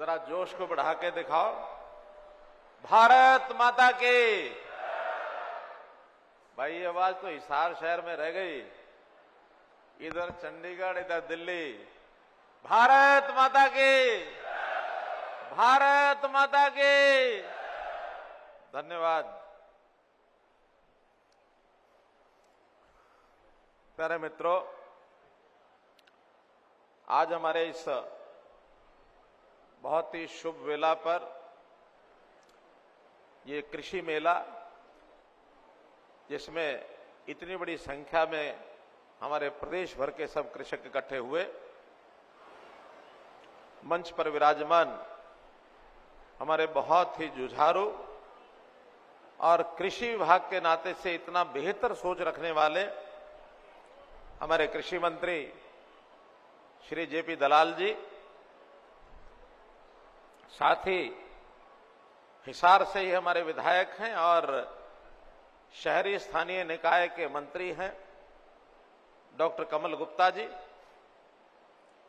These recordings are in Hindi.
जरा जोश को बढ़ा के दिखाओ। भारत माता की। भाई ये आवाज तो हिसार शहर में रह गई, इधर चंडीगढ़ इधर दिल्ली। भारत माता की, भारत माता की। धन्यवाद। प्यारे मित्रों, आज हमारे इस बहुत ही शुभ वेला पर ये कृषि मेला, जिसमें इतनी बड़ी संख्या में हमारे प्रदेश भर के सब कृषक इकट्ठे हुए, मंच पर विराजमान हमारे बहुत ही जुझारू और कृषि विभाग के नाते से इतना बेहतर सोच रखने वाले हमारे कृषि मंत्री श्री जेपी दलाल जी, साथ ही हिसार से ही हमारे विधायक हैं और शहरी स्थानीय निकाय के मंत्री हैं डॉक्टर कमल गुप्ता जी,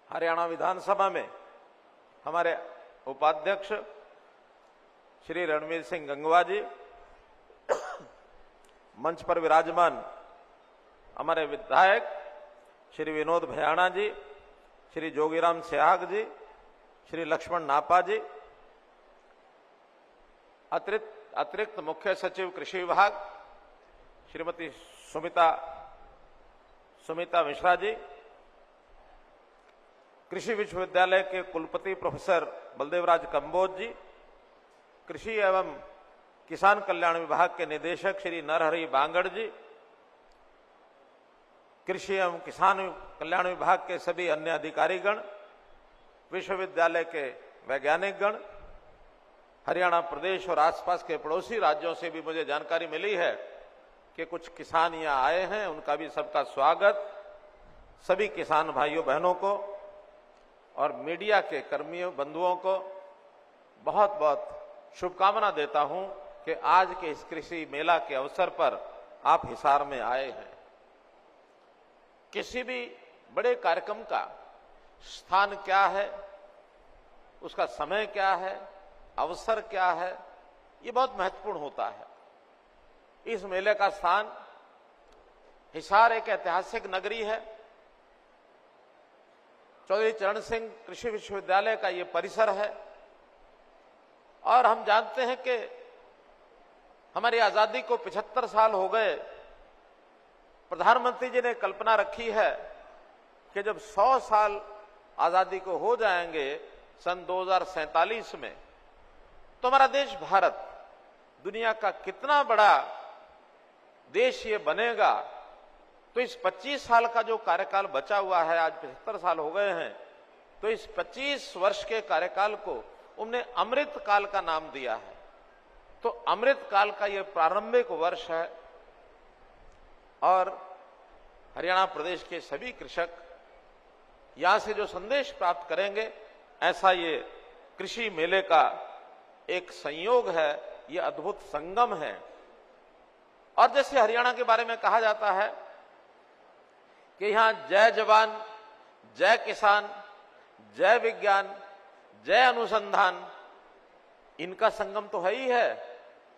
हरियाणा विधानसभा में हमारे उपाध्यक्ष श्री रणवीर सिंह गंगवा जी, मंच पर विराजमान हमारे विधायक श्री विनोद भयाणा जी, श्री जोगीराम सेहाग जी, श्री लक्ष्मण नापा जी, अतिरिक्त मुख्य सचिव कृषि विभाग श्रीमती सुमिता मिश्रा जी, कृषि विश्वविद्यालय के कुलपति प्रोफेसर बलदेवराज कंबोज जी, कृषि एवं किसान कल्याण विभाग के निदेशक श्री नरहरि बांगड़ जी, कृषि एवं किसान कल्याण विभाग के सभी अन्य अधिकारीगण, विश्वविद्यालय के वैज्ञानिक गण, हरियाणा प्रदेश और आसपास के पड़ोसी राज्यों से भी मुझे जानकारी मिली है कि कुछ किसान यहां आए हैं, उनका भी सबका स्वागत। सभी किसान भाइयों बहनों को और मीडिया के कर्मियों बंधुओं को बहुत बहुत शुभकामना देता हूं कि आज के इस कृषि मेला के अवसर पर आप हिसार में आए हैं। किसी भी बड़े कार्यक्रम का स्थान क्या है, उसका समय क्या है, अवसर क्या है, ये बहुत महत्वपूर्ण होता है। इस मेले का स्थान हिसार एक ऐतिहासिक नगरी है। चौधरी चरण सिंह कृषि विश्वविद्यालय का ये परिसर है और हम जानते हैं कि हमारी आजादी को 75 साल हो गए। प्रधानमंत्री जी ने कल्पना रखी है कि जब 100 साल आजादी को हो जाएंगे सन 2047 में, तो हमारा देश भारत दुनिया का कितना बड़ा देश ये बनेगा। तो इस 25 साल का जो कार्यकाल बचा हुआ है, आज 75 साल हो गए हैं, तो इस 25 वर्ष के कार्यकाल को उन्होंने अमृत काल का नाम दिया है। तो अमृत काल का ये प्रारंभिक वर्ष है और हरियाणा प्रदेश के सभी कृषक यहां से जो संदेश प्राप्त करेंगे, ऐसा ये कृषि मेले का एक संयोग है, ये अद्भुत संगम है। और जैसे हरियाणा के बारे में कहा जाता है कि यहां जय जवान, जय किसान, जय विज्ञान, जय अनुसंधान, इनका संगम तो है ही है।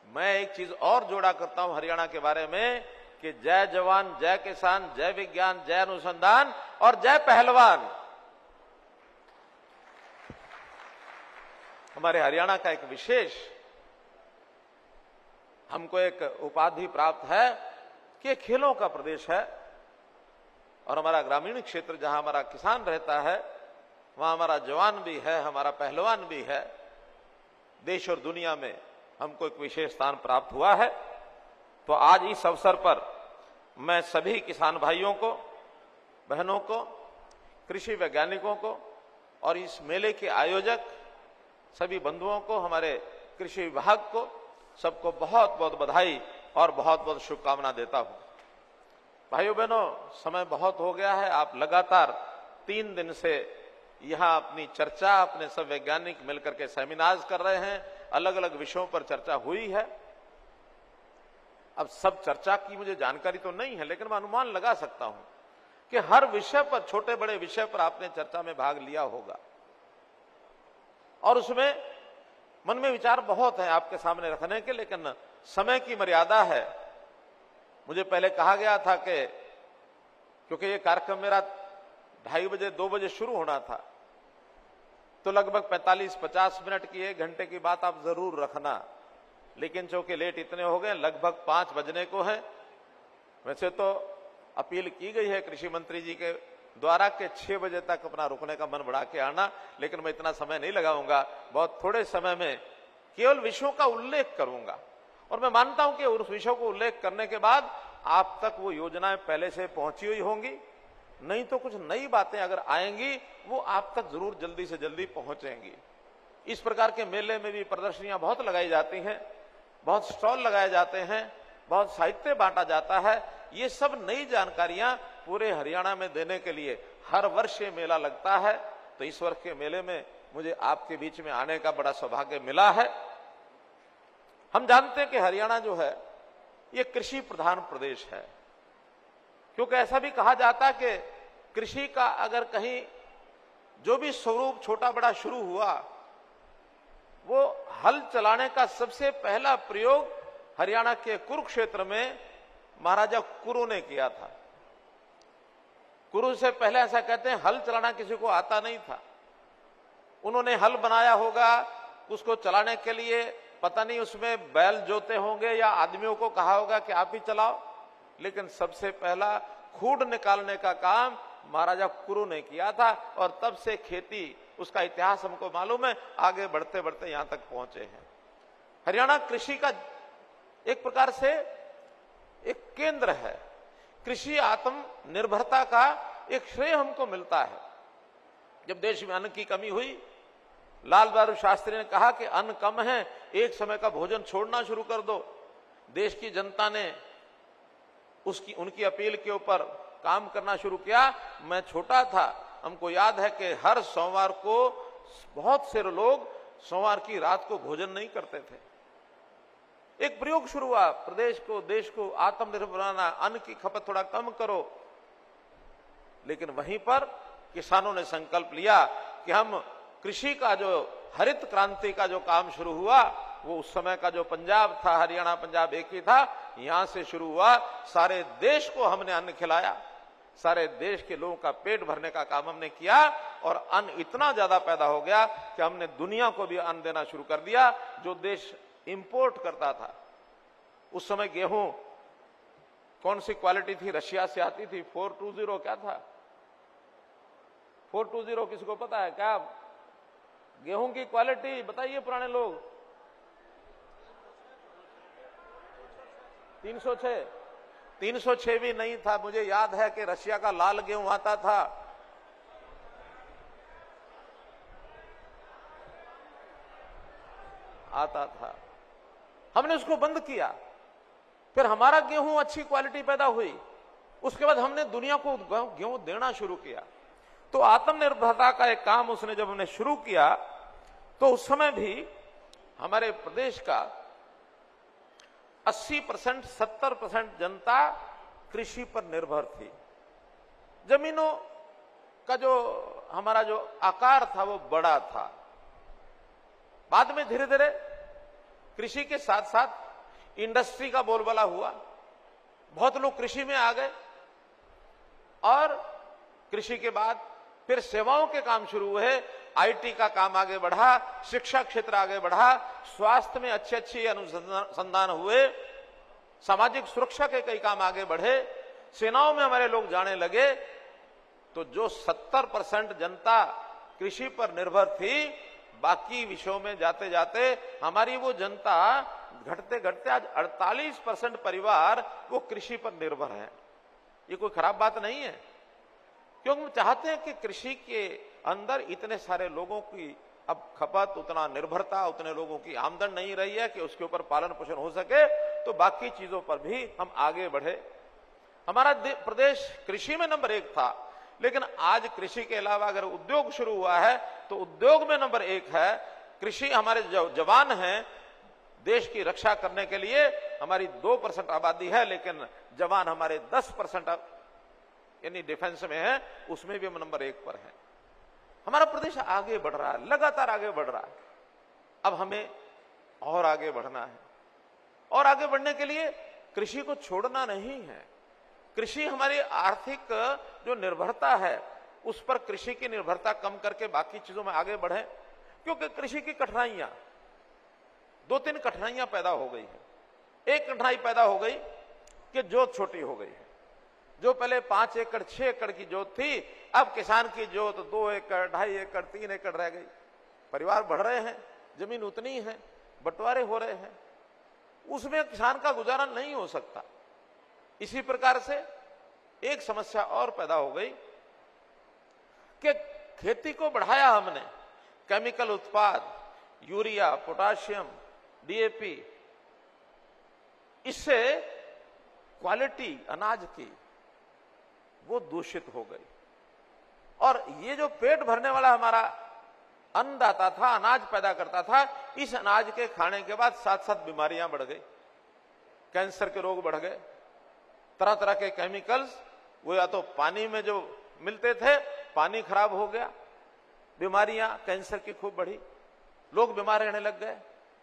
मैं एक चीज और जोड़ा करता हूं हरियाणा के बारे में कि जय जवान, जय किसान, जय विज्ञान, जय अनुसंधान और जय पहलवान। हमारे हरियाणा का एक विशेष हमको एक उपाधि प्राप्त है कि ये खेलों का प्रदेश है और हमारा ग्रामीण क्षेत्र जहां हमारा किसान रहता है, वहां हमारा जवान भी है, हमारा पहलवान भी है। देश और दुनिया में हमको एक विशेष स्थान प्राप्त हुआ है। तो आज इस अवसर पर मैं सभी किसान भाइयों को, बहनों को, कृषि वैज्ञानिकों को और इस मेले के आयोजक सभी बंधुओं को, हमारे कृषि विभाग को, सबको बहुत बहुत बधाई और बहुत बहुत शुभकामना देता हूं। भाइयों बहनों, समय बहुत हो गया है। आप लगातार 3 दिन से यहां अपनी चर्चा, अपने सब वैज्ञानिक मिलकर के सेमिनार्स कर रहे हैं, अलग अलग विषयों पर चर्चा हुई है। अब सब चर्चा की मुझे जानकारी तो नहीं है, लेकिन मैं अनुमान लगा सकता हूं कि हर विषय पर, छोटे बड़े विषय पर आपने चर्चा में भाग लिया होगा। और उसमें मन में विचार बहुत है आपके सामने रखने के, लेकिन समय की मर्यादा है। मुझे पहले कहा गया था कि क्योंकि ये कार्यक्रम मेरा 2:30 बजे 2 बजे शुरू होना था, तो लगभग 45-50 मिनट की 1 घंटे की बात आप जरूर रखना, लेकिन चूंकि लेट इतने हो गए, लगभग 5 बजने को है। वैसे तो अपील की गई है कृषि मंत्री जी के द्वारा के 6 बजे तक अपना रुकने का मन बढ़ा के आना, लेकिन मैं इतना समय नहीं लगाऊंगा। बहुत थोड़े समय में केवल विषयों का उल्लेख करूंगा, और मैं मानता हूं कि उस विषयों को उल्लेख करने के बाद आप तक वो योजनाएं पहले से पहुंची हुई होंगी, नहीं तो कुछ नई बातें अगर आएंगी वो आप तक जरूर जल्दी से जल्दी पहुंचेंगी। इस प्रकार के मेले में भी प्रदर्शनियां बहुत लगाई जाती हैं, बहुत स्टॉल लगाए जाते हैं, बहुत साहित्य बांटा जाता है। ये सब नई जानकारियां पूरे हरियाणा में देने के लिए हर वर्ष ये मेला लगता है। तो इस वर्ष के मेले में मुझे आपके बीच में आने का बड़ा सौभाग्य मिला है। हम जानते हैं कि हरियाणा जो है ये कृषि प्रधान प्रदेश है, क्योंकि ऐसा भी कहा जाता है कि कृषि का अगर कहीं जो भी स्वरूप छोटा बड़ा शुरू हुआ, वो हल चलाने का सबसे पहला प्रयोग हरियाणा के कुरुक्षेत्र में महाराजा कुरु ने किया था। कुरु से पहले ऐसा कहते हैं हल चलाना किसी को आता नहीं था। उन्होंने हल बनाया होगा, उसको चलाने के लिए पता नहीं उसमें बैल जोते होंगे या आदमियों को कहा होगा कि आप ही चलाओ, लेकिन सबसे पहला खूड निकालने का काम महाराजा कुरु ने किया था, और तब से खेती, उसका इतिहास हमको मालूम है, आगे बढ़ते बढ़ते यहां तक पहुंचे हैं। हरियाणा कृषि का एक प्रकार से एक केंद्र है। कृषि आत्मनिर्भरता का एक श्रेय हमको मिलता है। जब देश में अन्न की कमी हुई, लाल बहादुर शास्त्री ने कहा कि अन्न कम है, एक समय का भोजन छोड़ना शुरू कर दो। देश की जनता ने उनकी अपील के ऊपर काम करना शुरू किया। मैं छोटा था, हमको याद है कि हर सोमवार को बहुत से लोग सोमवार की रात को भोजन नहीं करते थे। एक प्रयोग शुरू हुआ, प्रदेश को, देश को आत्मनिर्भर बनाना, अन्न की खपत थोड़ा कम करो। लेकिन वहीं पर किसानों ने संकल्प लिया कि हम कृषि का जो हरित क्रांति का जो काम शुरू हुआ, वो उस समय का जो पंजाब था, हरियाणा पंजाब एक ही था, यहां से शुरू हुआ। सारे देश को हमने अन्न खिलाया, सारे देश के लोगों का पेट भरने का काम हमने किया, और अन्न इतना ज्यादा पैदा हो गया कि हमने दुनिया को भी अन्न देना शुरू कर दिया। जो देश इंपोर्ट करता था, उस समय गेहूं कौन सी क्वालिटी थी, रशिया से आती थी, 420 क्या था, 420 किसी को पता है क्या? गेहूं की क्वालिटी बताइए पुराने लोग। 306 भी नहीं था। मुझे याद है कि रशिया का लाल गेहूं आता था, हमने उसको बंद किया। फिर हमारा गेहूं अच्छी क्वालिटी पैदा हुई, उसके बाद हमने दुनिया को गेहूं देना शुरू किया। तो आत्मनिर्भरता का एक काम उसने जब हमने शुरू किया, तो उस समय भी हमारे प्रदेश का 80% 70% जनता कृषि पर निर्भर थी। जमीनों का जो हमारा जो आकार था वो बड़ा था। बाद में धीरे धीरे कृषि के साथ साथ इंडस्ट्री का बोलबाला हुआ, बहुत लोग कृषि में आ गए, और कृषि के बाद फिर सेवाओं के काम शुरू हुए, आईटी का काम आगे बढ़ा, शिक्षा क्षेत्र आगे बढ़ा, स्वास्थ्य में अच्छे अनुसंधान हुए, सामाजिक सुरक्षा के कई काम आगे बढ़े, सेनाओं में हमारे लोग जाने लगे। तो जो 70% जनता कृषि पर निर्भर थी, बाकी विषयों में जाते जाते हमारी वो जनता घटते घटते आज 48% परिवार वो कृषि पर निर्भर है। ये कोई खराब बात नहीं है, क्योंकि हम चाहते हैं कि कृषि के अंदर इतने सारे लोगों की अब खपत, उतना निर्भरता, उतने लोगों की आमदन नहीं रही है कि उसके ऊपर पालन पोषण हो सके, तो बाकी चीजों पर भी हम आगे बढ़े। हमारा प्रदेश कृषि में नंबर 1 था, लेकिन आज कृषि के अलावा अगर उद्योग शुरू हुआ है तो उद्योग में नंबर 1 है। कृषि हमारे जो जवान हैं, देश की रक्षा करने के लिए हमारी 2% आबादी है, लेकिन जवान हमारे 10% यानी डिफेंस में है, उसमें भी हम नंबर 1 पर हैं। हमारा प्रदेश आगे बढ़ रहा है, लगातार आगे बढ़ रहा है। अब हमें और आगे बढ़ना है, और आगे बढ़ने के लिए कृषि को छोड़ना नहीं है। कृषि हमारी आर्थिक जो निर्भरता है, उस पर कृषि की निर्भरता कम करके बाकी चीजों में आगे बढ़े, क्योंकि कृषि की कठिनाइयां, 2-3 कठिनाइयां पैदा हो गई है। एक कठिनाई पैदा हो गई कि जोत छोटी हो गई है। जो पहले 5 एकड़ 6 एकड़ की जोत थी, अब किसान की जोत 2 एकड़ 2.5 एकड़ 3 एकड़ रह गई। परिवार बढ़ रहे हैं, जमीन उतनी है, बंटवारे हो रहे हैं, उसमें किसान का गुजारा नहीं हो सकता। इसी प्रकार से एक समस्या और पैदा हो गई कि खेती को बढ़ाया हमने, केमिकल उत्पाद, यूरिया, पोटाशियम, डीएपी, इससे क्वालिटी अनाज की वो दूषित हो गई। और ये जो पेट भरने वाला हमारा अन्नदाता था, अनाज पैदा करता था, इस अनाज के खाने के बाद साथ साथ बीमारियां बढ़ गई, कैंसर के रोग बढ़ गए, तरह तरह के केमिकल्स, वो या तो पानी में जो मिलते थे, पानी खराब हो गया, बीमारियां कैंसर की खूब बढ़ी, लोग बीमार रहने लग गए।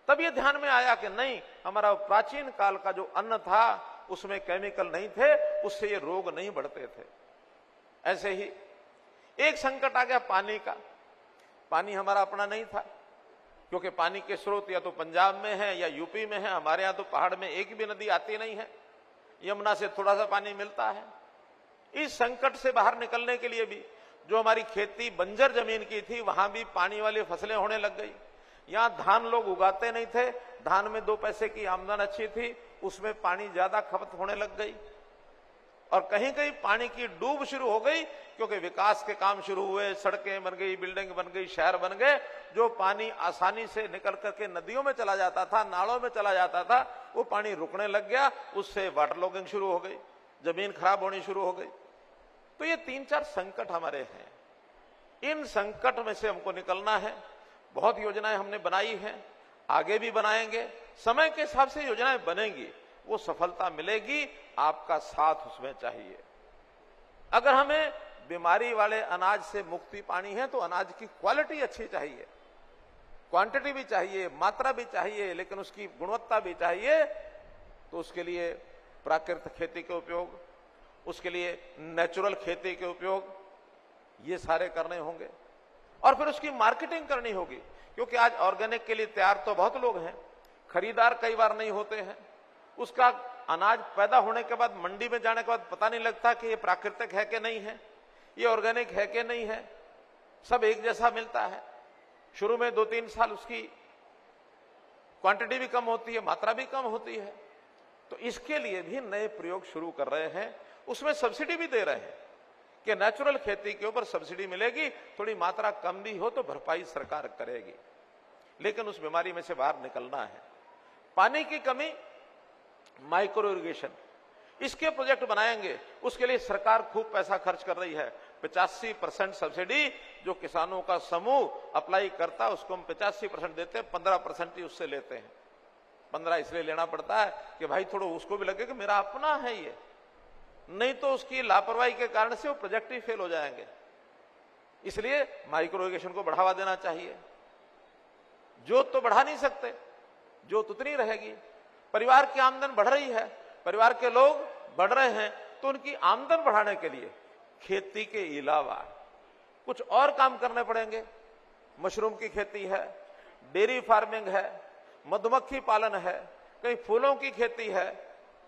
तब ये ध्यान में आया कि नहीं, हमारा प्राचीन काल का जो अन्न था उसमें केमिकल नहीं थे, उससे ये रोग नहीं बढ़ते थे। ऐसे ही एक संकट आ गया पानी का। पानी हमारा अपना नहीं था, क्योंकि पानी के स्रोत या तो पंजाब में है या यूपी में है। हमारे यहां तो पहाड़ में एक भी नदी आती नहीं है, यमुना से थोड़ा सा पानी मिलता है। इस संकट से बाहर निकलने के लिए भी जो हमारी खेती बंजर जमीन की थी, वहां भी पानी वाली फसलें होने लग गई। यहां धान लोग उगाते नहीं थे, धान में 2 पैसे की आमदन अच्छी थी, उसमें पानी ज्यादा खपत होने लग गई। और कहीं कहीं पानी की डूब शुरू हो गई, क्योंकि विकास के काम शुरू हुए, सड़कें बन गई, बिल्डिंग बन गई, शहर बन गए। जो पानी आसानी से निकल करके नदियों में चला जाता था, नालों में चला जाता था, वो पानी रुकने लग गया। उससे वाटर लॉगिंग शुरू हो गई, जमीन खराब होनी शुरू हो गई। तो ये 3-4 संकट हमारे हैं। इन संकट में से हमको निकलना है। बहुत योजनाएं हमने बनाई हैं, आगे भी बनाएंगे। समय के हिसाब से योजनाएं बनेंगी, वो सफलता मिलेगी, आपका साथ उसमें चाहिए। अगर हमें बीमारी वाले अनाज से मुक्ति पानी है, तो अनाज की क्वालिटी अच्छी चाहिए, क्वांटिटी भी चाहिए, मात्रा भी चाहिए, लेकिन उसकी गुणवत्ता भी चाहिए। तो उसके लिए प्राकृतिक खेती के उपयोग, उसके लिए नेचुरल खेती के उपयोग, ये सारे करने होंगे। और फिर उसकी मार्केटिंग करनी होगी, क्योंकि आज ऑर्गेनिक के लिए तैयार तो बहुत लोग हैं, खरीदार कई बार नहीं होते हैं। उसका अनाज पैदा होने के बाद मंडी में जाने के बाद पता नहीं लगता कि ये प्राकृतिक है कि नहीं है, ये ऑर्गेनिक है कि नहीं है। सब एक जैसा मिलता है। शुरू में 2-3 साल उसकी क्वांटिटी भी कम होती है, मात्रा भी कम होती है। तो इसके लिए भी नए प्रयोग शुरू कर रहे हैं, उसमें सब्सिडी भी दे रहे हैं कि नेचुरल खेती के ऊपर सब्सिडी मिलेगी, थोड़ी मात्रा कम भी हो तो भरपाई सरकार करेगी। लेकिन उस बीमारी में से बाहर निकलना है। पानी की कमी, माइक्रो इरिगेशन, इसके प्रोजेक्ट बनाएंगे। उसके लिए सरकार खूब पैसा खर्च कर रही है। 85% सब्सिडी जो किसानों का समूह अप्लाई करता है, उसको हम 85% देते हैं, 15% ही उससे लेते हैं। 15 इसलिए लेना पड़ता है कि भाई थोड़ा उसको भी लगे कि मेरा अपना है ये, नहीं तो उसकी लापरवाही के कारण से वो प्रोजेक्ट ही फेल हो जाएंगे। इसलिए माइक्रो इरिगेशन को बढ़ावा देना चाहिए। जोत तो बढ़ा नहीं सकते, जोत उतनी रहेगी। परिवार की आमदन बढ़ रही है, परिवार के लोग बढ़ रहे हैं, तो उनकी आमदन बढ़ाने के लिए खेती के अलावा कुछ और काम करने पड़ेंगे। मशरूम की खेती है, डेयरी फार्मिंग है, मधुमक्खी पालन है, कहीं फूलों की खेती है,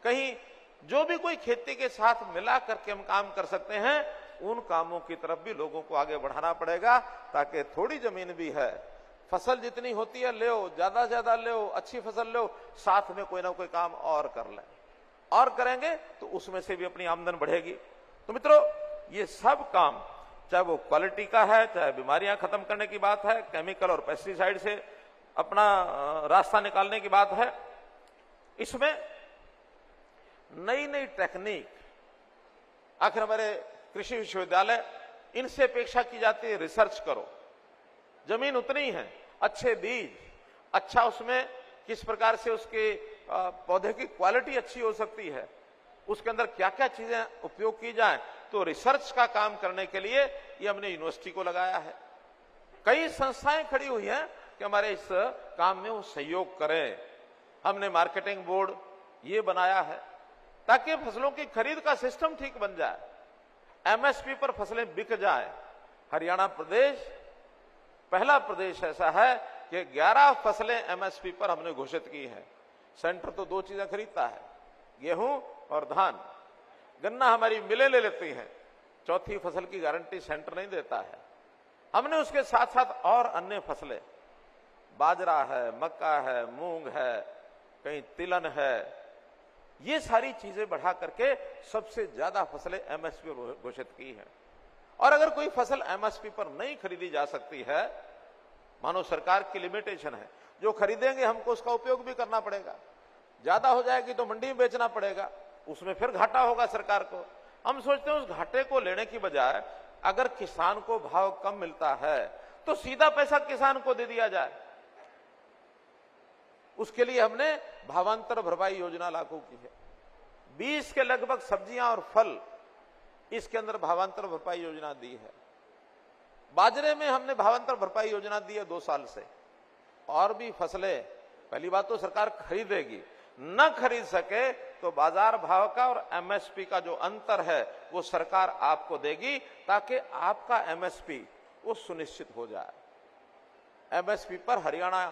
कहीं जो भी कोई खेती के साथ मिला करके हम काम कर सकते हैं, उन कामों की तरफ भी लोगों को आगे बढ़ाना पड़ेगा, ताकि थोड़ी जमीन भी है, फसल जितनी होती है ले, ज्यादा से ज्यादा ले, अच्छी फसल ले, साथ में कोई ना कोई काम और कर ले। और करेंगे तो उसमें से भी अपनी आमदन बढ़ेगी। तो मित्रों, ये सब काम, चाहे वो क्वालिटी का है, चाहे बीमारियां खत्म करने की बात है, केमिकल और पेस्टिसाइड से अपना रास्ता निकालने की बात है, इसमें नई नई टेक्निक, आखिर हमारे कृषि विश्वविद्यालय, इनसे अपेक्षा की जाती है रिसर्च करो। जमीन उतनी है, अच्छे बीज, अच्छा उसमें किस प्रकार से उसके पौधे की क्वालिटी अच्छी हो सकती है, उसके अंदर क्या क्या चीजें उपयोग की जाए, तो रिसर्च का काम करने के लिए ये हमने यूनिवर्सिटी को लगाया है। कई संस्थाएं खड़ी हुई हैं कि हमारे इस काम में वो सहयोग करें। हमने मार्केटिंग बोर्ड ये बनाया है ताकि फसलों की खरीद का सिस्टम ठीक बन जाए, एमएसपी पर फसलें बिक जाए। हरियाणा प्रदेश पहला प्रदेश ऐसा है कि 11 फसलें एमएसपी पर हमने घोषित की हैं। सेंटर तो 2 चीजें खरीदता है, गेहूं और धान। गन्ना हमारी मिलें ले लेती हैं, चौथी फसल की गारंटी सेंटर नहीं देता है। हमने उसके साथ साथ और अन्य फसलें, बाजरा है, मक्का है, मूंग है, कहीं तिलहन है, ये सारी चीजें बढ़ा करके सबसे ज्यादा फसलें एमएसपी पर घोषित की हैं। और अगर कोई फसल एमएसपी पर नहीं खरीदी जा सकती है, मानो सरकार की लिमिटेशन है, जो खरीदेंगे हमको उसका उपयोग भी करना पड़ेगा, ज्यादा हो जाएगी तो मंडी में बेचना पड़ेगा, उसमें फिर घाटा होगा सरकार को। हम सोचते हैं उस घाटे को लेने की बजाय अगर किसान को भाव कम मिलता है तो सीधा पैसा किसान को दे दिया जाए। उसके लिए हमने भावांतर भरपाई योजना लागू की है। 20 के लगभग सब्जियां और फल इसके अंदर भावांतर भरपाई योजना दी है। बाजरे में हमने भावांतर भरपाई योजना दी है 2 साल से। और भी फसलें, पहली बात तो सरकार खरीदेगी, न खरीद सके तो बाजार भाव का और एमएसपी का जो अंतर है वो सरकार आपको देगी ताकि आपका एमएसपी वो सुनिश्चित हो जाए। एमएसपी पर हरियाणा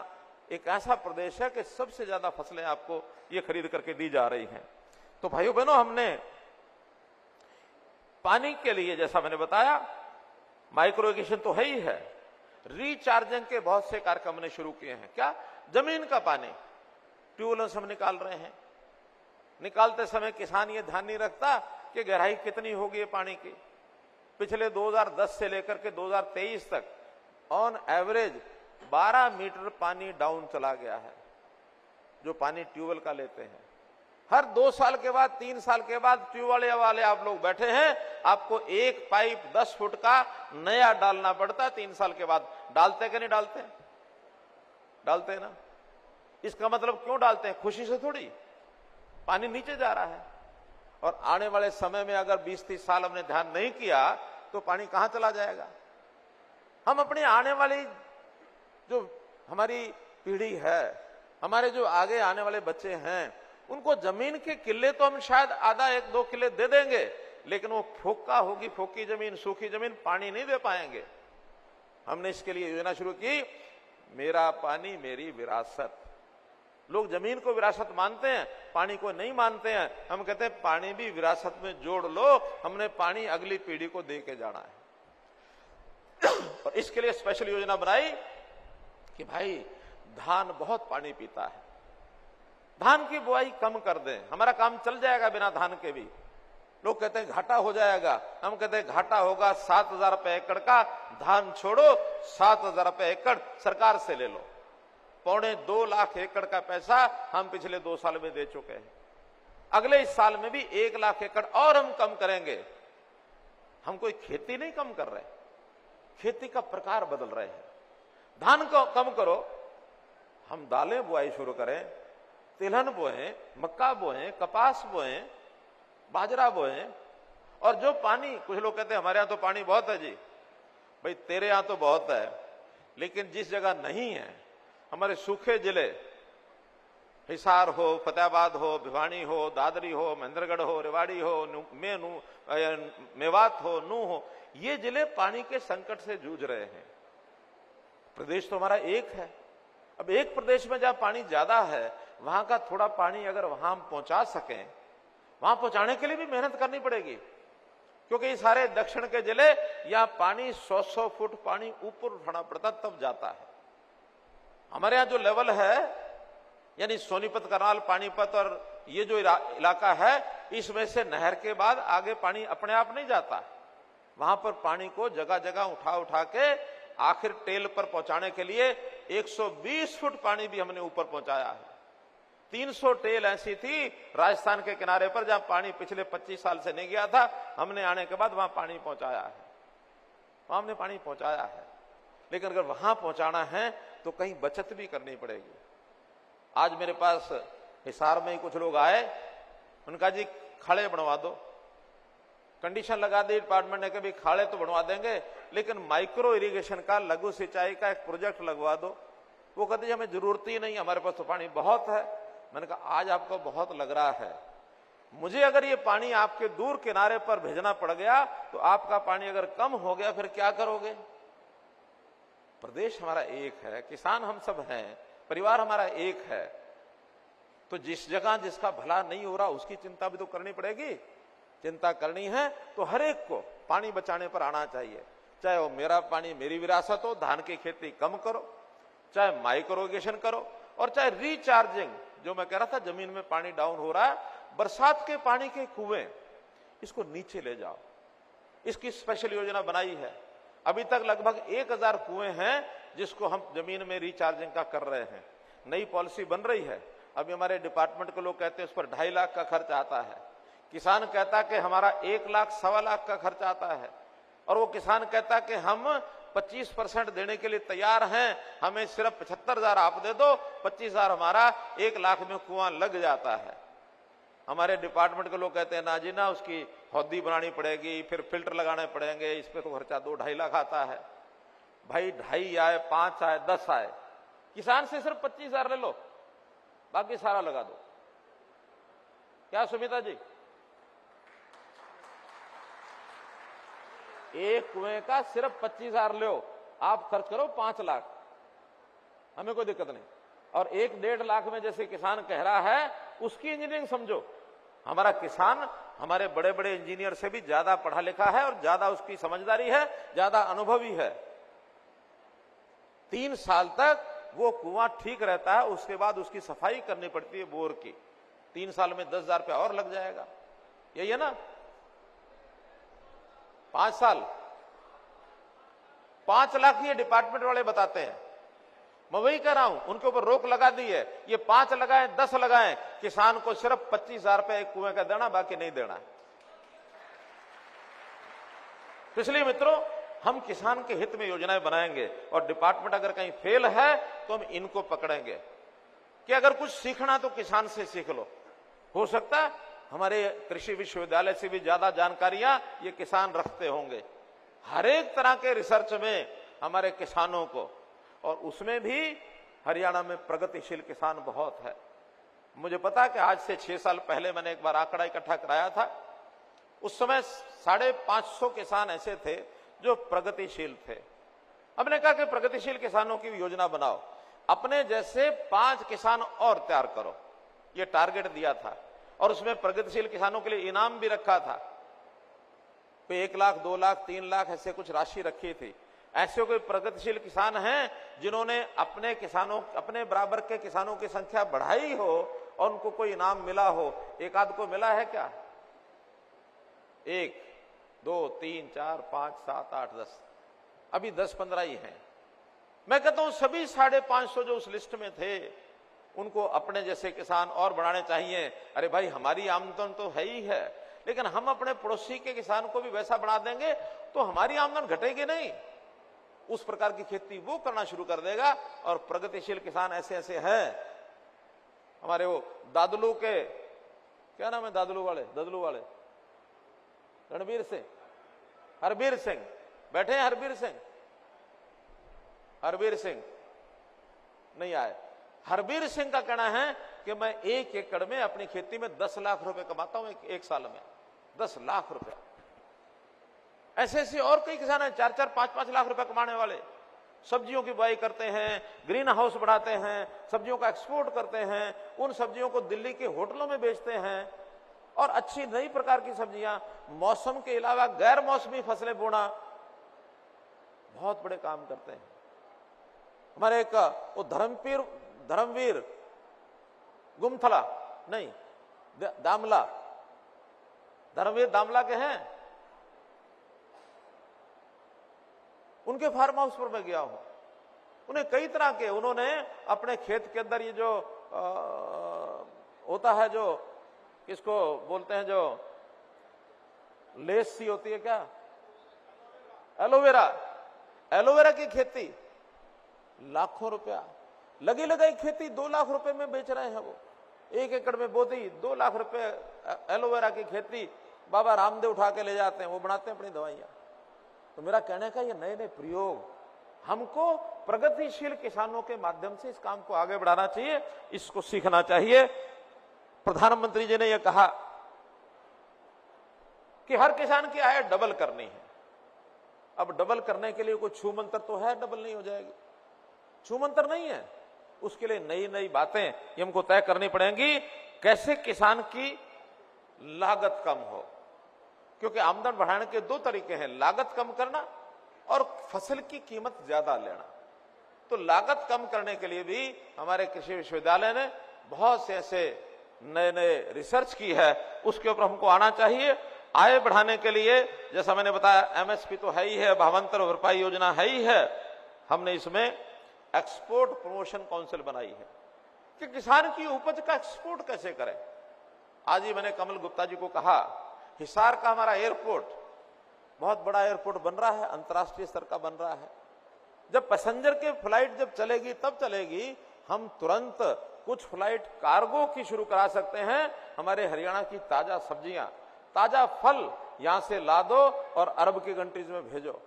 एक ऐसा प्रदेश है कि सबसे ज्यादा फसलें आपको ये खरीद करके दी जा रही हैं। तो भाइयों बहनों, हमने पानी के लिए जैसा मैंने बताया माइक्रो इरिगेशन तो है ही है, रिचार्जिंग के बहुत से कार्यक्रम हमने शुरू किए हैं। क्या? जमीन का पानी ट्यूबवेलों से हम निकाल रहे हैं। निकालते समय किसान ये ध्यान नहीं रखता कि गहराई कितनी होगी पानी की। पिछले 2010 से लेकर के 2023 तक ऑन एवरेज 12 मीटर पानी डाउन चला गया है, जो पानी ट्यूबवेल का लेते हैं। हर 2 साल के बाद 3 साल के बाद ट्यूबवेल वाले आप लोग बैठे हैं, आपको एक पाइप 10 फुट का नया डालना पड़ता है 3 साल के बाद। डालते कि नहीं डालते? डालते हैं ना। इसका मतलब क्यों डालते हैं? खुशी से थोड़ी। पानी नीचे जा रहा है और आने वाले समय में अगर 20-30 साल हमने ध्यान नहीं किया तो पानी कहां चला जाएगा। हम अपनी आने वाली जो हमारी पीढ़ी है, हमारे जो आगे आने वाले बच्चे हैं, उनको जमीन के किले तो हम शायद आधा 1-2 किले दे देंगे, लेकिन वो फोका होगी, फोकी जमीन, सूखी जमीन, पानी नहीं दे पाएंगे। हमने इसके लिए योजना शुरू की, मेरा पानी मेरी विरासत। लोग जमीन को विरासत मानते हैं, पानी को नहीं मानते हैं। हम कहते हैं पानी भी विरासत में जोड़ लो, हमने पानी अगली पीढ़ी को दे के जाना है। और इसके लिए स्पेशल योजना बनाई कि भाई धान बहुत पानी पीता है, धान की बुआई कम कर दें, हमारा काम चल जाएगा बिना धान के भी। लोग कहते हैं घाटा हो जाएगा, हम कहते हैं घाटा होगा 7,000 रुपए एकड़ का। धान छोड़ो, 7,000 रुपए एकड़ सरकार से ले लो। 2.25 लाख एकड़ का पैसा हम पिछले 2 साल में दे चुके हैं। अगले इस साल में भी 1 लाख एकड़ और हम कम करेंगे। हम कोई खेती नहीं कम कर रहे, खेती का प्रकार बदल रहे हैं। धान को कम करो, हम दालें बुआई शुरू करें, तिलहन बोएं, मक्का बोएं, कपास बोएं, बाजरा बोएं। और जो पानी, कुछ लोग कहते हैं हमारे यहां तो पानी बहुत है जी। भाई तेरे यहां तो बहुत है, लेकिन जिस जगह नहीं है, हमारे सूखे जिले, हिसार हो, फतेहाबाद हो, भिवानी हो, दादरी हो, महेंद्रगढ़ हो, रेवाड़ी हो, मेवात हो, नूह हो, ये जिले पानी के संकट से जूझ रहे हैं। प्रदेश तो हमारा एक है। अब एक प्रदेश में जहां पानी ज्यादा है, वहां का थोड़ा पानी अगर वहां हम पहुंचा सकें, वहां पहुंचाने के लिए भी मेहनत करनी पड़ेगी, क्योंकि ये सारे दक्षिण के जिले या पानी 100-100 फुट पानी ऊपर उठाना पड़ता तब जाता है। हमारे यहां जो लेवल है, यानी सोनीपत, करनाल, पानीपत और ये जो इलाका है, इसमें से नहर के बाद आगे पानी अपने आप नहीं जाता। वहां पर पानी को जगह जगह उठा उठा के आखिर टेल पर पहुंचाने के लिए 120 फुट पानी भी हमने ऊपर पहुंचाया है। 300 टेल ऐसी थी राजस्थान के किनारे पर जहां पानी पिछले 25 साल से नहीं गया था, हमने आने के बाद वहां पानी पहुंचाया है। वहां हमने पानी पहुंचाया है, लेकिन अगर वहां पहुंचाना है तो कहीं बचत भी करनी पड़ेगी। आज मेरे पास हिसार में ही कुछ लोग आए, उनका जी खड़े बनवा दो। कंडीशन लगा दी डिपार्टमेंट ने कि भाई खाड़े तो बनवा देंगे, लेकिन माइक्रो इरिगेशन का, लघु सिंचाई का एक प्रोजेक्ट लगवा दो। वो कहते हैं हमें जरूरत ही नहीं, हमारे पास तो पानी बहुत है। मैंने कहा आज आपको बहुत लग रहा है, मुझे अगर ये पानी आपके दूर किनारे पर भेजना पड़ गया तो आपका पानी अगर कम हो गया फिर क्या करोगे? प्रदेश हमारा एक है, किसान हम सब हैं, परिवार हमारा एक है, तो जिस जगह जिसका भला नहीं हो रहा उसकी चिंता भी तो करनी पड़ेगी। चिंता करनी है तो हर एक को पानी बचाने पर आना चाहिए, चाहे वो मेरा पानी मेरी विरासत हो, धान की खेती कम करो, चाहे माइक्रो इरिगेशन करो, और चाहे रिचार्जिंग, जो मैं कह रहा था जमीन में पानी डाउन हो रहा है, बरसात के पानी के कुएं इसको नीचे ले जाओ, इसकी स्पेशल योजना बनाई है। अभी तक लगभग 1000 कुएं हैं जिसको हम जमीन में रिचार्जिंग का कर रहे हैं। नई पॉलिसी बन रही है, अभी हमारे डिपार्टमेंट के लोग कहते हैं उस पर 2.5 लाख का खर्च आता है। किसान कहता कि हमारा 1 लाख, 1.25 लाख का खर्च आता है, और वो किसान कहता कि हम 25% देने के लिए तैयार हैं, हमें सिर्फ 75,000 आप दे दो, 25,000 हमारा 1 लाख में कुआं लग जाता है। हमारे डिपार्टमेंट के लोग कहते हैं ना जी ना, उसकी हौदी बनानी पड़ेगी, फिर फिल्टर लगाने पड़ेंगे, इस पे तो खर्चा 2-2.5 लाख आता है। भाई 2.5 आए, 5 आए, 10 आए, किसान से सिर्फ 25,000 ले लो, बाकी सारा लगा दो। क्या सुमिता जी? एक कुएं का सिर्फ 25,000 लो, आप खर्च करो 5 लाख, हमें कोई दिक्कत नहीं। और 1-1.5 लाख में जैसे किसान कह रहा है उसकी इंजीनियरिंग समझो। हमारा किसान हमारे बड़े बड़े इंजीनियर से भी ज्यादा पढ़ा लिखा है और ज्यादा उसकी समझदारी है, ज्यादा अनुभवी है। 3 साल तक वो कुआं ठीक रहता है, उसके बाद उसकी सफाई करनी पड़ती है बोर की। 3 साल में 10,000 रुपया और लग जाएगा, यही है ना? 5 साल 5 लाख ये डिपार्टमेंट वाले बताते हैं। मैं वही कह रहा हूं, उनके ऊपर रोक लगा दी है, ये 5 लगाएं, 10 लगाएं, किसान को सिर्फ 25,000 रुपए एक कुएं का देना, बाकी नहीं देना। तो इसलिए मित्रों, हम किसान के हित में योजनाएं बनाएंगे, और डिपार्टमेंट अगर कहीं फेल है तो हम इनको पकड़ेंगे कि अगर कुछ सीखना तो किसान से सीख लो। हो सकता है हमारे कृषि विश्वविद्यालय से भी ज्यादा जानकारियां ये किसान रखते होंगे, हर एक तरह के रिसर्च में हमारे किसानों को, और उसमें भी हरियाणा में प्रगतिशील किसान बहुत है। मुझे पता है कि आज से 6 साल पहले मैंने एक बार आंकड़ा इकट्ठा कराया था, उस समय 550 किसान ऐसे थे जो प्रगतिशील थे। हमने कहा कि प्रगतिशील किसानों की योजना बनाओ, अपने जैसे 5 किसान और तैयार करो, ये टारगेट दिया था, और उसमें प्रगतिशील किसानों के लिए इनाम भी रखा था। तो 1 लाख, 2 लाख, 3 लाख ऐसे कुछ राशि रखी थी। ऐसे कोई प्रगतिशील किसान हैं जिन्होंने अपने किसानों, अपने बराबर के किसानों की संख्या बढ़ाई हो और उनको कोई इनाम मिला हो? एक आध को मिला है क्या? 1, 2, 3, 4, 5, 7, 8, 10, अभी 10-15 ही हैं। मैं कहता हूं सभी 550 जो उस लिस्ट में थे उनको अपने जैसे किसान और बढ़ाने चाहिए। अरे भाई, हमारी आमदन तो है ही है, लेकिन हम अपने पड़ोसी के किसान को भी वैसा बढ़ा देंगे तो हमारी आमदन घटेगी नहीं। उस प्रकार की खेती वो करना शुरू कर देगा। और प्रगतिशील किसान ऐसे ऐसे हैं हमारे, वो दादलू के, क्या नाम है दादलू वाले रणबीर सिंह, हरबीर सिंह बैठे हैं। हरबीर सिंह नहीं आए। हरबीर सिंह का कहना है कि मैं 1 एकड़ में अपनी खेती में 10 लाख रुपए कमाता हूं एक साल में, 10 लाख रुपए। ऐसे ऐसे और कई किसान हैं 4-4, 5-5 लाख रुपए कमाने वाले। सब्जियों की बुआई करते हैं, ग्रीन हाउस बढ़ाते हैं, सब्जियों का एक्सपोर्ट करते हैं, उन सब्जियों को दिल्ली के होटलों में बेचते हैं, और अच्छी नई प्रकार की सब्जियां, मौसम के अलावा गैर मौसमी फसलें बोना, बहुत बड़े काम करते हैं। हमारे एक वो धर्मवीर गुमथला नहीं, दामला, धर्मवीर दामला के हैं, उनके फार्म हाउस पर मैं गया हूं। उन्हें कई तरह के, उन्होंने अपने खेत के अंदर ये जो होता है, जो किसको बोलते हैं, जो लेस सी होती है, क्या, एलोवेरा की खेती, लाखों रुपया लगी लगाई खेती 2 लाख रुपए में बेच रहे हैं वो। 1 एकड़ में बो दी, 2 लाख रुपए एलोवेरा की खेती बाबा रामदेव उठा के ले जाते हैं, वो बनाते हैं अपनी दवाइयां। तो मेरा कहने का ये नए नए प्रयोग, हमको प्रगतिशील किसानों के माध्यम से इस काम को आगे बढ़ाना चाहिए, इसको सीखना चाहिए। प्रधानमंत्री जी ने यह कहा कि हर किसान की आय डबल करनी है। अब डबल करने के लिए कोई छू मंत्र तो है, डबल नहीं हो जाएगी, छू मंत्र नहीं है। उसके लिए नई नई बातें ये हमको तय करनी पड़ेंगी, कैसे किसान की लागत कम हो। क्योंकि आमदन बढ़ाने के दो तरीके हैं, लागत कम करना और फसल की कीमत ज्यादा लेना। तो लागत कम करने के लिए भी हमारे कृषि विश्वविद्यालय ने बहुत से ऐसे नए नए रिसर्च की है, उसके ऊपर हमको आना चाहिए। आय बढ़ाने के लिए जैसा मैंने बताया, एमएसपी तो है ही है, भावांतर भरपाई योजना है ही है। हमने इसमें एक्सपोर्ट प्रमोशन काउंसिल बनाई है कि किसान की उपज का एक्सपोर्ट कैसे करें। आज ही मैंने कमल गुप्ता जी को कहा, हिसार का हमारा एयरपोर्ट बहुत बड़ा एयरपोर्ट बन रहा है, अंतर्राष्ट्रीय स्तर का बन रहा है। जब पैसेंजर के फ्लाइट जब चलेगी तब चलेगी, हम तुरंत कुछ फ्लाइट कार्गो की शुरू करा सकते हैं। हमारे हरियाणा की ताजा सब्जियां, ताजा फल यहां से ला दो और अरब की कंट्रीज में भेजो।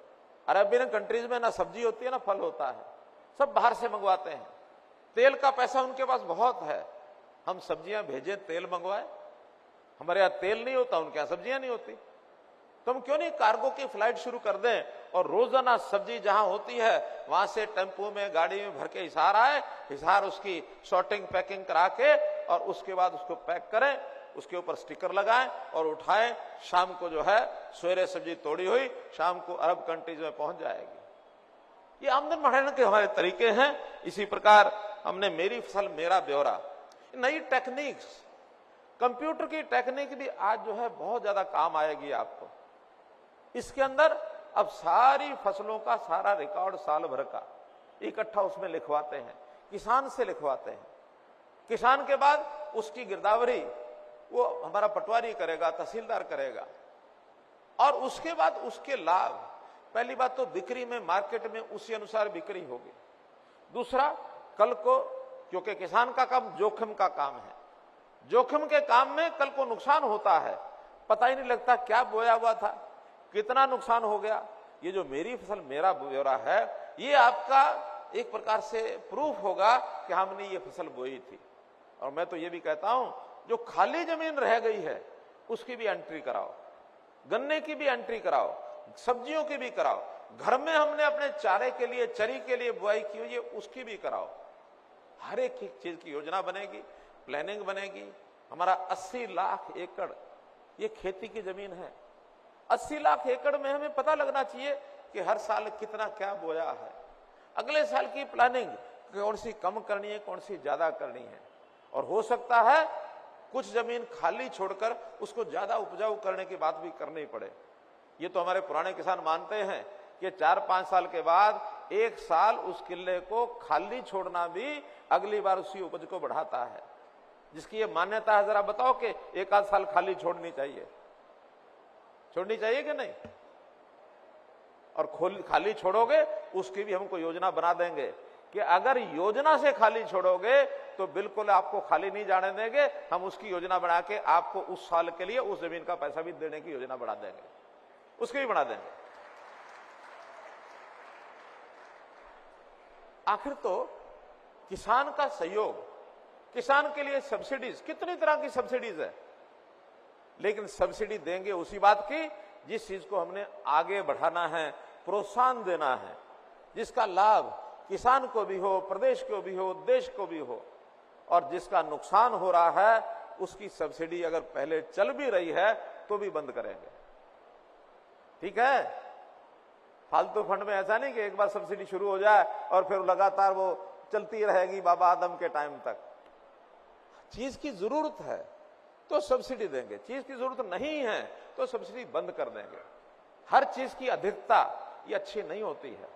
अरबियन कंट्रीज में ना सब्जी होती है ना फल होता है, सब बाहर से मंगवाते हैं। तेल का पैसा उनके पास बहुत है, हम सब्जियां भेजें, तेल मंगवाए। हमारे यहां तेल नहीं होता, उनके यहां सब्जियां नहीं होती। तो हम क्यों नहीं कार्गो की फ्लाइट शुरू कर दें और रोजाना सब्जी जहां होती है वहां से टेम्पो में, गाड़ी में भर के हिसार आए, हिसार उसकी शॉर्टिंग पैकिंग करा के और उसके बाद उसको पैक करें, उसके ऊपर स्टिकर लगाएं और उठाएं। शाम को जो है सवेरे सब्जी तोड़ी हुई शाम को अरब कंट्रीज में पहुंच जाएगी। ये आमदन बढ़ाने के हमारे तरीके हैं। इसी प्रकार हमने मेरी फसल मेरा ब्यौरा, नई टेक्निक्स, कंप्यूटर की टेक्निक भी आज जो है बहुत ज्यादा काम आएगी आपको। इसके अंदर अब सारी फसलों का सारा रिकॉर्ड साल भर का इकट्ठा उसमें लिखवाते हैं, किसान से लिखवाते हैं। किसान के बाद उसकी गिरदावरी वो हमारा पटवारी करेगा, तहसीलदार करेगा, और उसके बाद उसके लाभ। पहली बात तो बिक्री में, मार्केट में उसी अनुसार बिक्री होगी। दूसरा, कल को, क्योंकि किसान का काम जोखिम का काम है, जोखिम के काम में कल को नुकसान होता है, पता ही नहीं लगता क्या बोया हुआ था, कितना नुकसान हो गया। ये जो मेरी फसल मेरा ब्यौरा है, ये आपका एक प्रकार से प्रूफ होगा कि हमने ये फसल बोई थी। और मैं तो ये भी कहता हूं, जो खाली जमीन रह गई है उसकी भी एंट्री कराओ, गन्ने की भी एंट्री कराओ, सब्जियों की भी कराओ, घर में हमने अपने चारे के लिए, चरी के लिए बुआई की हुई है उसकी भी कराओ। हर एक चीज की योजना बनेगी, प्लानिंग बनेगी। हमारा 80 लाख एकड़ ये खेती की जमीन है। 80 लाख एकड़ में हमें पता लगना चाहिए कि हर साल कितना क्या बोया है, अगले साल की प्लानिंग कौन सी कम करनी है, कौन सी ज्यादा करनी है। और हो सकता है कुछ जमीन खाली छोड़कर उसको ज्यादा उपजाऊ करने की बात भी करनी पड़े। ये तो हमारे पुराने किसान मानते हैं कि 4-5 साल के बाद एक साल उस किले को खाली छोड़ना भी अगली बार उसी उपज को बढ़ाता है। जिसकी ये मान्यता है, जरा बताओ कि एक आध साल खाली छोड़नी चाहिए, छोड़नी चाहिए कि नहीं? और खाली छोड़ोगे उसकी भी हमको योजना बना देंगे कि अगर योजना से खाली छोड़ोगे तो बिल्कुल आपको खाली नहीं जाने देंगे। हम उसकी योजना बना के आपको उस साल के लिए उस जमीन का पैसा भी देने की योजना बना देंगे, उसकी भी बना देंगे। आखिर तो किसान का सहयोग, किसान के लिए सब्सिडीज, कितनी तरह की सब्सिडीज है, लेकिन सब्सिडी देंगे उसी बात की जिस चीज को हमने आगे बढ़ाना है, प्रोत्साहन देना है, जिसका लाभ किसान को भी हो, प्रदेश को भी हो, देश को भी हो। और जिसका नुकसान हो रहा है उसकी सब्सिडी अगर पहले चल भी रही है तो भी बंद करेंगे। ठीक है? फालतू फंड में ऐसा नहीं कि एक बार सब्सिडी शुरू हो जाए और फिर लगातार वो चलती रहेगी बाबा आदम के टाइम तक। चीज की जरूरत है तो सब्सिडी देंगे, चीज की जरूरत नहीं है तो सब्सिडी बंद कर देंगे। हर चीज की अधिकता ये अच्छी नहीं होती है,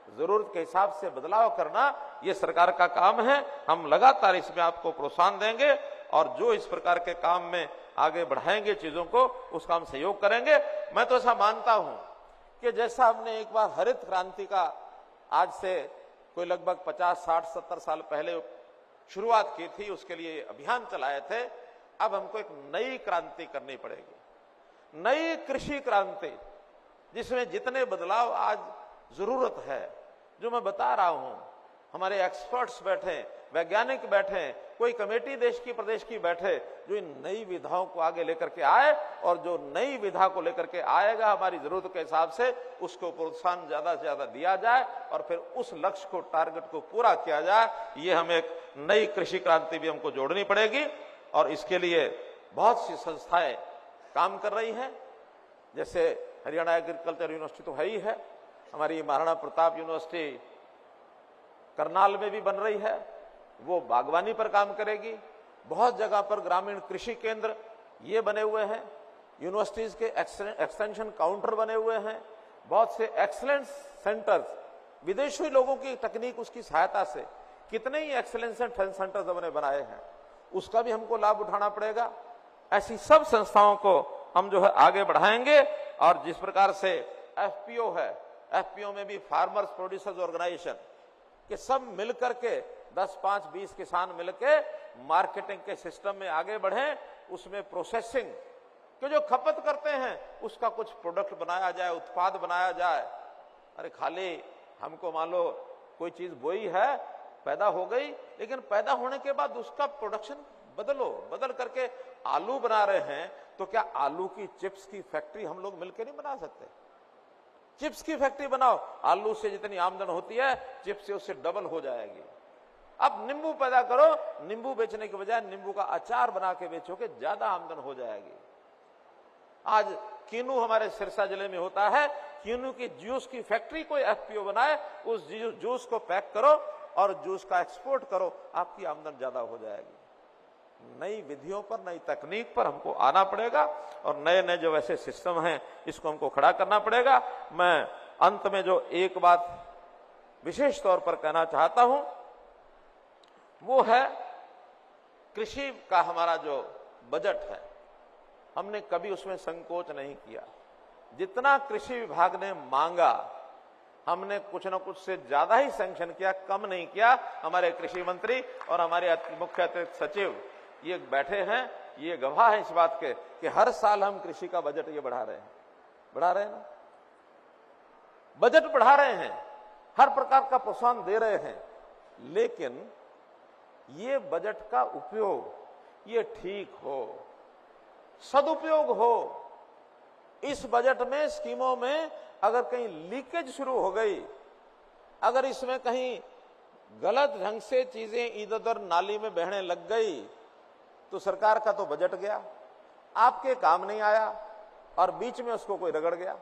जरूरत के हिसाब से बदलाव करना ये सरकार का काम है। हम लगातार इसमें आपको प्रोत्साहन देंगे और जो इस प्रकार के काम में आगे बढ़ाएंगे चीजों को, उसका हम सहयोग करेंगे। मैं तो ऐसा मानता हूं कि जैसा हमने एक बार हरित क्रांति का आज से कोई लगभग 50, 60, 70 साल पहले शुरुआत की थी, उसके लिए अभियान चलाए थे, अब हमको एक नई क्रांति करनी पड़ेगी। नई कृषि क्रांति, जिसमें जितने बदलाव आज जरूरत है, जो मैं बता रहा हूं, हमारे एक्सपर्ट्स बैठे, वैज्ञानिक बैठे, कोई कमेटी देश की प्रदेश की बैठे, जो इन नई विधाओं को आगे लेकर के आए, और जो नई विधा को लेकर के आएगा हमारी जरूरत के हिसाब से, उसको प्रोत्साहन ज्यादा से ज्यादा दिया जाए और फिर उस लक्ष्य को, टारगेट को पूरा किया जाए। ये हमें एक नई कृषि क्रांति भी हमको जोड़नी पड़ेगी, और इसके लिए बहुत सी संस्थाएं काम कर रही हैं। जैसे हरियाणा एग्रीकल्चर यूनिवर्सिटी तो है ही है, हमारी महाराणा प्रताप यूनिवर्सिटी करनाल में भी बन रही है, वो बागवानी पर काम करेगी। बहुत जगह पर ग्रामीण कृषि केंद्र ये बने हुए हैं, यूनिवर्सिटीज के एक्सटेंशन काउंटर बने हुए हैं, बहुत से एक्सीलेंस सेंटर्स, विदेशी लोगों की तकनीक, उसकी सहायता से कितने ही एक्सीलेंस सेंटर्स हमने बनाए हैं, उसका भी हमको लाभ उठाना पड़ेगा। ऐसी सब संस्थाओं को हम जो है आगे बढ़ाएंगे। और जिस प्रकार से एफपीओ है, एफपीओ में भी फार्मर्स प्रोड्यूसर्स ऑर्गेनाइजेशन के सब मिलकर के 10, 5, 20 किसान मिलके मार्केटिंग के सिस्टम में आगे बढ़ें, उसमें प्रोसेसिंग के जो खपत करते हैं उसका कुछ प्रोडक्ट बनाया जाए, उत्पाद बनाया जाए। अरे खाली हमको मान लो कोई चीज बोई है, पैदा हो गई, लेकिन पैदा होने के बाद उसका प्रोडक्शन बदल करके आलू बना रहे हैं, तो क्या आलू की चिप्स की फैक्ट्री हम लोग मिलकर नहीं बना सकते? चिप्स की फैक्ट्री बनाओ, आलू से जितनी आमदन होती है चिप्स से उससे डबल हो जाएगी। अब नींबू पैदा करो, नींबू बेचने के बजाय नींबू का अचार बना के बेचोगे, ज्यादा आमदन हो जाएगी। आज कीनू हमारे सिरसा जिले में होता है, कीनू की जूस की फैक्ट्री कोई एफपीओ बनाए, उस जूस को पैक करो और जूस का एक्सपोर्ट करो, आपकी आमदन ज्यादा हो जाएगी। नई विधियों पर, नई तकनीक पर हमको आना पड़ेगा, और नए नए जो ऐसे सिस्टम हैं इसको हमको खड़ा करना पड़ेगा। मैं अंत में जो एक बात विशेष तौर पर कहना चाहता हूं, वो है कृषि का हमारा जो बजट है, हमने कभी उसमें संकोच नहीं किया। जितना कृषि विभाग ने मांगा, हमने कुछ न कुछ से ज्यादा ही सैंक्शन किया, कम नहीं किया। हमारे कृषि मंत्री और हमारे मुख्य अतिरिक्त सचिव ये बैठे हैं, ये गवाह है इस बात के कि हर साल हम कृषि का बजट ये बढ़ा रहे हैं ना, बजट बढ़ा रहे हैं, हर प्रकार का प्रोत्साहन दे रहे हैं। लेकिन ये बजट का उपयोग ये ठीक हो, सदुपयोग हो। इस बजट में, स्कीमों में अगर कहीं लीकेज शुरू हो गई, अगर इसमें कहीं गलत ढंग से चीजें इधर उधर नाली में बहने लग गई, तो सरकार का तो बजट गया, आपके काम नहीं आया, और बीच में उसको कोई रगड़ गया।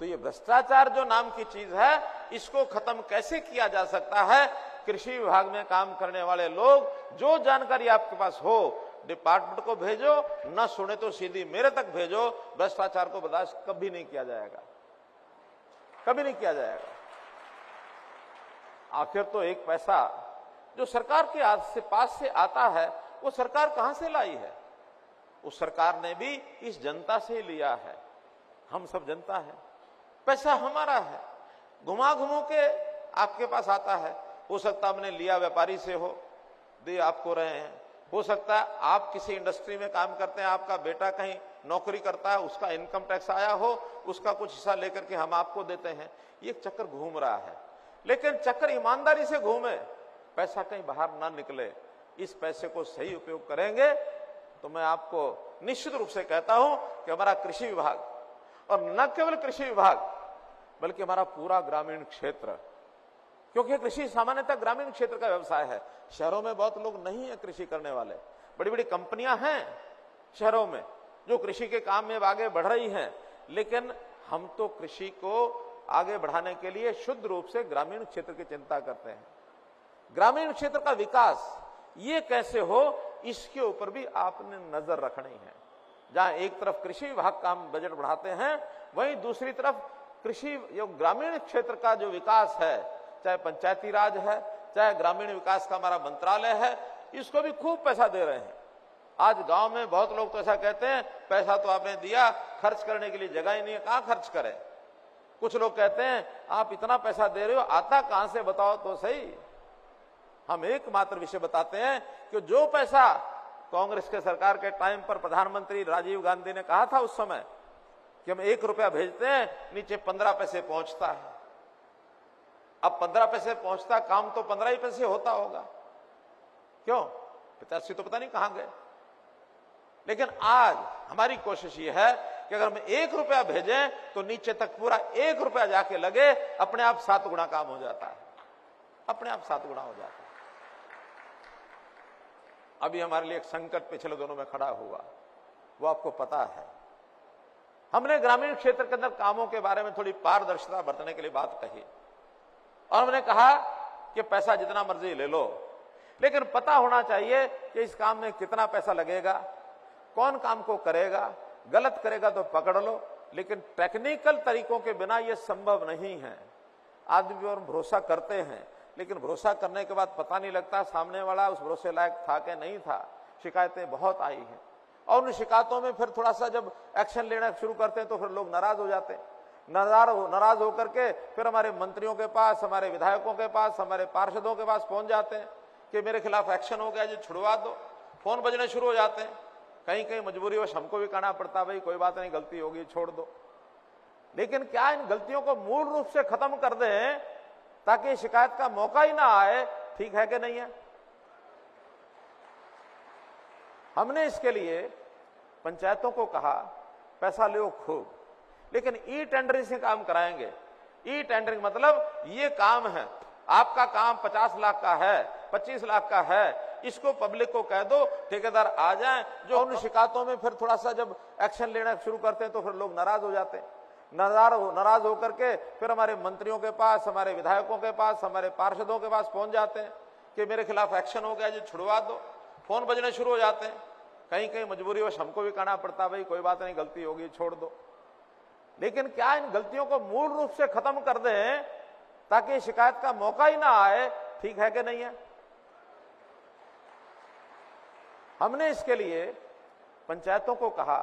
तो ये भ्रष्टाचार जो नाम की चीज है, इसको खत्म कैसे किया जा सकता है? कृषि विभाग में काम करने वाले लोग, जो जानकारी आपके पास हो, डिपार्टमेंट को भेजो, न सुने तो सीधी मेरे तक भेजो। भ्रष्टाचार को बर्दाश्त कभी नहीं किया जाएगा, कभी नहीं किया जाएगा। आखिर तो एक पैसा जो सरकार के पास से आता है, वो सरकार कहां से लाई है? उस सरकार ने भी इस जनता से लिया है। हम सब जनता है, पैसा हमारा है, घुमा घुमो के आपके पास आता है। हो सकता हमने लिया व्यापारी से हो, दे आपको रहे हैं। हो सकता है आप किसी इंडस्ट्री में काम करते हैं, आपका बेटा कहीं नौकरी करता है, उसका इनकम टैक्स आया हो, उसका कुछ हिस्सा लेकर के हम आपको देते हैं। ये चक्कर घूम रहा है, लेकिन चक्कर ईमानदारी से घूमे, पैसा कहीं बाहर ना निकले। इस पैसे को सही उपयोग करेंगे तो मैं आपको निश्चित रूप से कहता हूं कि हमारा कृषि विभाग, और न केवल कृषि विभाग बल्कि हमारा पूरा ग्रामीण क्षेत्र, क्योंकि कृषि सामान्यतः ग्रामीण क्षेत्र का व्यवसाय है। शहरों में बहुत लोग नहीं है कृषि करने वाले, बड़ी बड़ी कंपनियां हैं शहरों में जो कृषि के काम में आगे बढ़ रही हैं, लेकिन हम तो कृषि को आगे बढ़ाने के लिए शुद्ध रूप से ग्रामीण क्षेत्र की चिंता करते हैं। ग्रामीण क्षेत्र का विकास ये कैसे हो, इसके ऊपर भी आपने नजर रखनी है। जहां एक तरफ कृषि विभाग का हम बजट बढ़ाते हैं, वहीं दूसरी तरफ कृषि ग्रामीण क्षेत्र का जो विकास है, चाहे पंचायती राज है, चाहे ग्रामीण विकास का हमारा मंत्रालय है, इसको भी खूब पैसा दे रहे हैं। आज गांव में बहुत लोग तो ऐसा कहते हैं, पैसा तो आपने दिया, खर्च करने के लिए जगह ही नहीं है, कहां खर्च करें। कुछ लोग कहते हैं आप इतना पैसा दे रहे हो, आता कहां से बताओ तो सही। हम एकमात्र विषय बताते हैं कि जो पैसा कांग्रेस के सरकार के टाइम पर प्रधानमंत्री राजीव गांधी ने कहा था उस समय कि हम 1 रुपया भेजते हैं, नीचे 15 पैसे पहुंचता है। अब 15 पैसे पहुंचता, काम तो 15 ही पैसे होता होगा। क्यों? 85 तो पता नहीं कहां गए। लेकिन आज हमारी कोशिश यह है कि अगर हम 1 रुपया भेजें तो नीचे तक पूरा 1 रुपया जाके लगे, अपने आप 7 गुना काम हो जाता है, अपने आप 7 गुना हो जाता है। अभी हमारे लिए एक संकट पिछले दिनों में खड़ा हुआ, वो आपको पता है। हमने ग्रामीण क्षेत्र के अंदर कामों के बारे में थोड़ी पारदर्शिता बरतने के लिए बात कही और हमने कहा कि पैसा जितना मर्जी ले लो, लेकिन पता होना चाहिए कि इस काम में कितना पैसा लगेगा, कौन काम को करेगा, गलत करेगा तो पकड़ लो, लेकिन टेक्निकल तरीकों के बिना यह संभव नहीं है। आदमी पर भरोसा करते हैं, लेकिन भरोसा करने के बाद पता नहीं लगता सामने वाला उस भरोसे लायक था कि नहीं था। शिकायतें बहुत आई हैं और उन शिकायतों में फिर थोड़ा सा जब एक्शन लेना शुरू करते हैं तो फिर लोग नाराज हो जाते हैं। नाराज होकर के फिर हमारे मंत्रियों के पास, हमारे विधायकों के पास, हमारे पार्षदों के पास पहुंच जाते हैं कि मेरे खिलाफ एक्शन हो गया जी, छुड़वा दो। फोन बजने शुरू हो जाते हैं। कहीं कहीं मजबूरीवश हमको भी कहना पड़ता, भाई कोई बात नहीं, गलती होगी, छोड़ दो। लेकिन क्या इन गलतियों को मूल रूप से खत्म कर दें ताकि शिकायत का मौका ही ना आए? ठीक है कि नहीं है? हमने इसके लिए पंचायतों को कहा पैसा लो खूब, लेकिन ई टेंडरिंग से काम कराएंगे। ई टेंडरिंग मतलब ये काम है, आपका काम 50 लाख का है, 25 लाख का है, इसको पब्लिक को कह दो, ठेकेदार आ जाएं। जो उन शिकायतों में फिर थोड़ा सा जब एक्शन लेना शुरू करते हैं तो फिर लोग नाराज हो जाते हैं। नाराज होकर के फिर हमारे मंत्रियों के पास, हमारे विधायकों के पास, हमारे पार्षदों के पास पहुंच जाते हैं कि मेरे खिलाफ एक्शन हो गया जी, छुड़वा दो। फोन बजने शुरू हो जाते हैं। कहीं कहीं मजबूरीवश हमको भी कहना पड़ता, भाई कोई बात नहीं, गलती होगी, छोड़ दो। लेकिन क्या इन गलतियों को मूल रूप से खत्म कर दें ताकि शिकायत का मौका ही ना आए? ठीक है कि नहीं है? हमने इसके लिए पंचायतों को कहा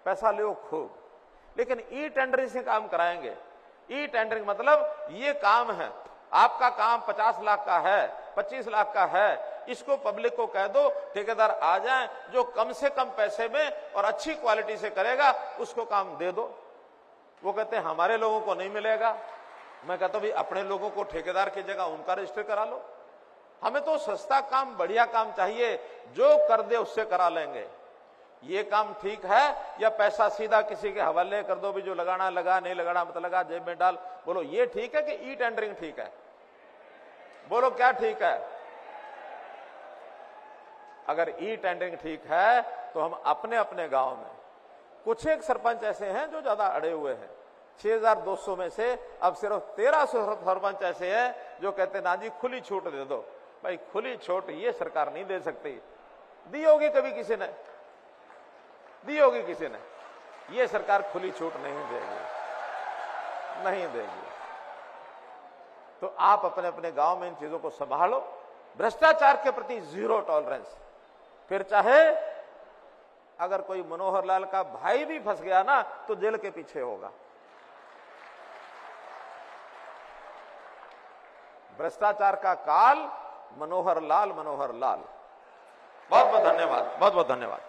पैसा लो खूब, लेकिन ई टेंडरिंग से काम कराएंगे। ई टेंडरिंग मतलब ये काम है, आपका काम 50 लाख का है, 25 लाख का है, इसको पब्लिक को कह दो, ठेकेदार आ जाएं, जो कम से कम पैसे में और अच्छी क्वालिटी से करेगा उसको काम दे दो। वो कहते हैं हमारे लोगों को नहीं मिलेगा। मैं कहता हूं भाई अपने लोगों को ठेकेदार की जगह उनका रजिस्टर करा लो। हमें तो सस्ता काम, बढ़िया काम चाहिए, जो कर दे उससे करा लेंगे। ये काम ठीक है या पैसा सीधा किसी के हवाले कर दो, भी जो लगाना लगा, नहीं लगाना मत लगा, जेब में डाल। बोलो ये ठीक है कि ई टेंडरिंग ठीक है? बोलो क्या ठीक है? अगर ई टेंडरिंग ठीक है तो हम अपने अपने गांव में, कुछ एक सरपंच ऐसे हैं जो ज्यादा अड़े हुए हैं, 6200 में से अब सिर्फ 1300 सरपंच ऐसे हैं जो कहते ना जी खुली छूट दे दो। भाई खुली छूट ये सरकार नहीं दे सकती। दी होगी कभी किसी ने? दी होगी किसी ने? ये सरकार खुली छूट नहीं देगी, नहीं देगी। तो आप अपने अपने गांव में इन चीजों को संभालो। भ्रष्टाचार के प्रति 0 टॉलरेंस। फिर चाहे अगर कोई मनोहर लाल का भाई भी फंस गया ना तो जेल के पीछे होगा। भ्रष्टाचार का काल, मनोहर लाल, मनोहर लाल। बहुत बहुत धन्यवाद, बहुत बहुत धन्यवाद।